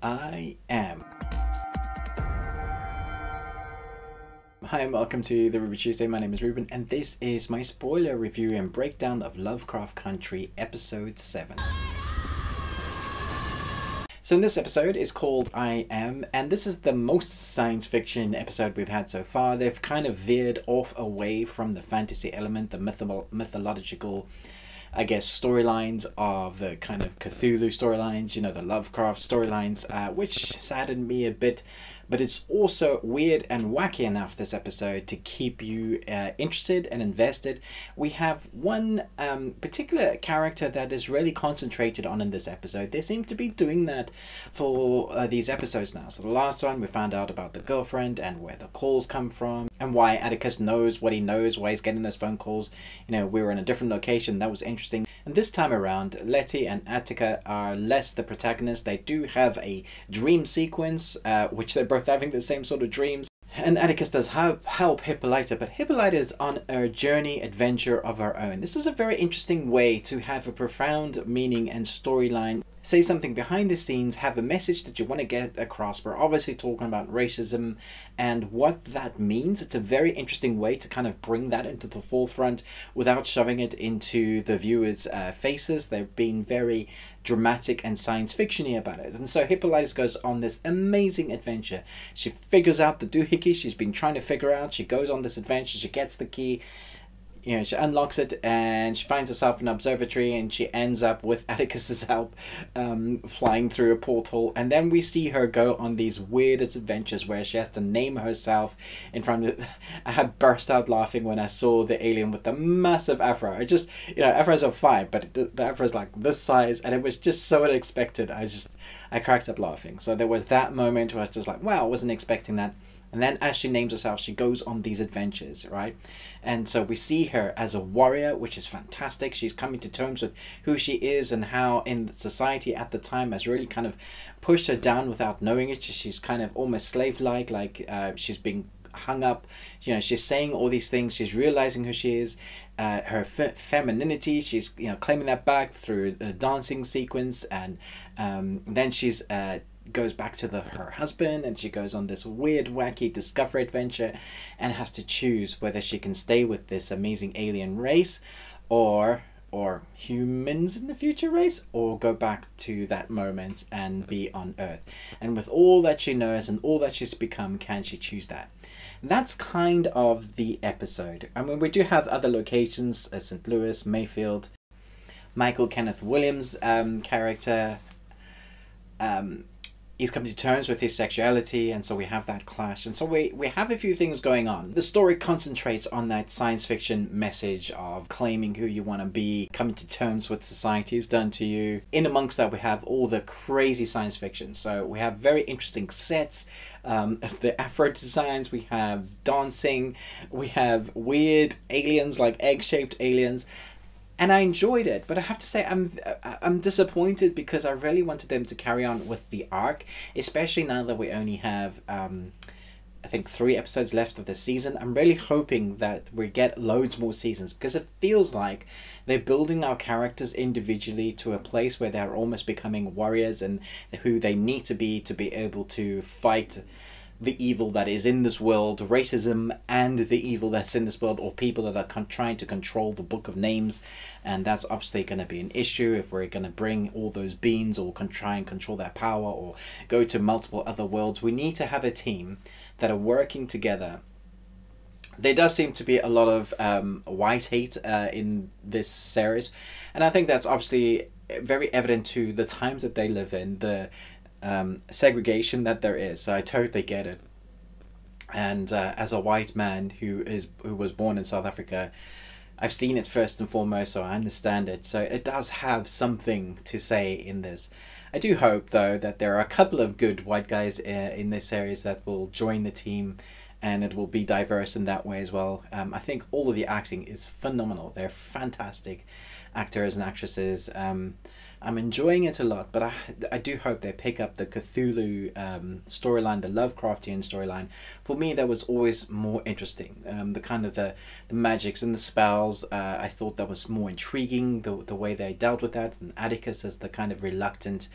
I am. Hi and welcome to the Ruby Tuesday. My name is Ruben and this is my spoiler review and breakdown of Lovecraft Country episode 7. So in this episode is called I Am, and this is the most science fiction episode we've had so far. They've kind of veered off away from the fantasy element, the mythological, I guess, storylines of the kind of Cthulhu storylines, you know, the Lovecraft storylines, which saddened me a bit. But it's also weird and wacky enough, this episode, to keep you interested and invested. We have one particular character that is really concentrated on in this episode. They seem to be doing that for these episodes now. So the last one, we found out about the girlfriend and where the calls come from, and why Atticus knows what he knows, why he's getting those phone calls. You know, we were in a different location. That was interesting. And this time around, Letty and Attica are less the protagonists. They do have a dream sequence, which they're both having the same sort of dreams. And Atticus does help Hippolyta, but Hippolyta is on a journey adventure of her own. This is a very interesting way to have a profound meaning and storyline. Say something behind the scenes, have a message that you want to get across. We're obviously talking about racism and what that means. It's a very interesting way to kind of bring that into the forefront without shoving it into the viewers' faces. They're being very dramatic and science fiction-y about it. And so Hippolyta goes on this amazing adventure. She figures out the doohickey she's been trying to figure out. She goes on this adventure, she gets the key, you know, she unlocks it and she finds herself in an observatory, and she ends up with Atticus's help flying through a portal. And then we see her go on these weirdest adventures where she has to name herself in front of I had burst out laughing when I saw the alien with the massive afro. I just, you know, afros are fine, but the afro is like this size, and it was just so unexpected. I cracked up laughing. So there was that moment where I was just like, wow, I wasn't expecting that. And then as she names herself, she goes on these adventures, right? And so we see her as a warrior, which is fantastic. She's coming to terms with who she is and how in society at the time has really kind of pushed her down without knowing it. She's kind of almost slave-like, she's being hung up. You know, she's saying all these things. She's realizing who she is. Her femininity, she's, you know, claiming that back through the dancing sequence. And then she's goes back to her husband, and she goes on this weird wacky discovery adventure and has to choose whether she can stay with this amazing alien race or humans in the future race, or go back to that moment and be on Earth. And with all that she knows and all that she's become, can she choose that? That's kind of the episode. I mean, we do have other locations, St. Louis, Mayfield, Michael Kenneth Williams character, he's coming to terms with his sexuality, and so we have that clash. And so we have a few things going on. The story concentrates on that science fiction message of claiming who you want to be, coming to terms with society has done to you. In amongst that, we have all the crazy science fiction. So we have very interesting sets, the afro designs, we have dancing, we have weird aliens, like egg-shaped aliens. And I enjoyed it, but I have to say I'm disappointed, because I really wanted them to carry on with the arc, especially now that we only have I think 3 episodes left of the season. I'm really hoping that we get loads more seasons, because it feels like they're building our characters individually to a place where they're almost becoming warriors and who they need to be able to fight the evil that is in this world, racism, and the evil that's in this world, or people that are trying to control the Book of Names. And that's obviously going to be an issue if we're going to bring all those beings, or try and control their power, or go to multiple other worlds. We need to have a team that are working together. There does seem to be a lot of white hate in this series, and I think that's obviously very evident to the times that they live in, the segregation that there is. So I totally get it. And as a white man who was born in South Africa, I've seen it first and foremost, so I understand it. So it does have something to say in this. I do hope, though, that there are a couple of good white guys in this series that will join the team, and it will be diverse in that way as well. I think all of the acting is phenomenal. They're fantastic actors and actresses. I'm enjoying it a lot, but I do hope they pick up the Cthulhu storyline, the Lovecraftian storyline. For me, that was always more interesting. The kind of the magics and the spells, I thought that was more intriguing, the way they dealt with that. And Atticus as the kind of reluctant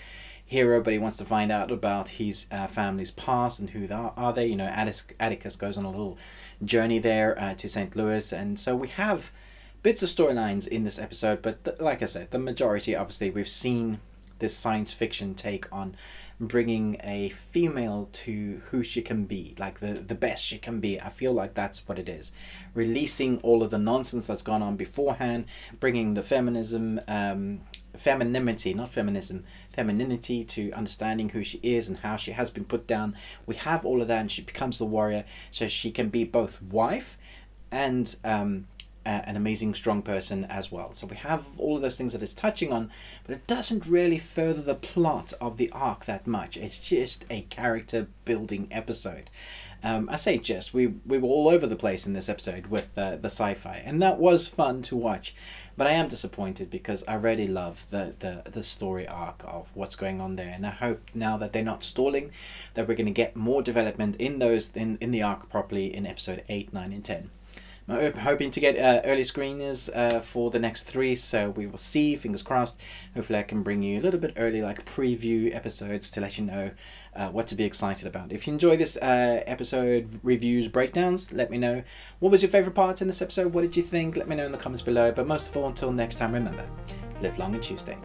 hero, but he wants to find out about his family's past and who are they. You know, Atticus goes on a little journey there to St. Louis, and so we have bits of storylines in this episode, but like I said, the majority, obviously, we've seen this science fiction take on bringing a female to who she can be, like the best she can be. I feel like that's what it is. Releasing all of the nonsense that's gone on beforehand, bringing the femininity to understanding who she is and how she has been put down. We have all of that, and she becomes the warrior, so she can be both wife and an amazing strong person as well. So we have all of those things that it's touching on, but it doesn't really further the plot of the arc that much. It's just a character building episode. I say just, we were all over the place in this episode with the sci-fi, and that was fun to watch, but I am disappointed because I really love the story arc of what's going on there, and I hope now that they're not stalling, that we're going to get more development in the arc properly in episode 8, 9 and 10. I'm hoping to get early screeners for the next 3, so we will see, fingers crossed. Hopefully I can bring you a little bit early, like preview episodes, to let you know what to be excited about. If you enjoy this episode reviews, breakdowns, let me know. What was your favourite part in this episode? What did you think? Let me know in the comments below. But most of all, until next time, remember, live long and Tuesday.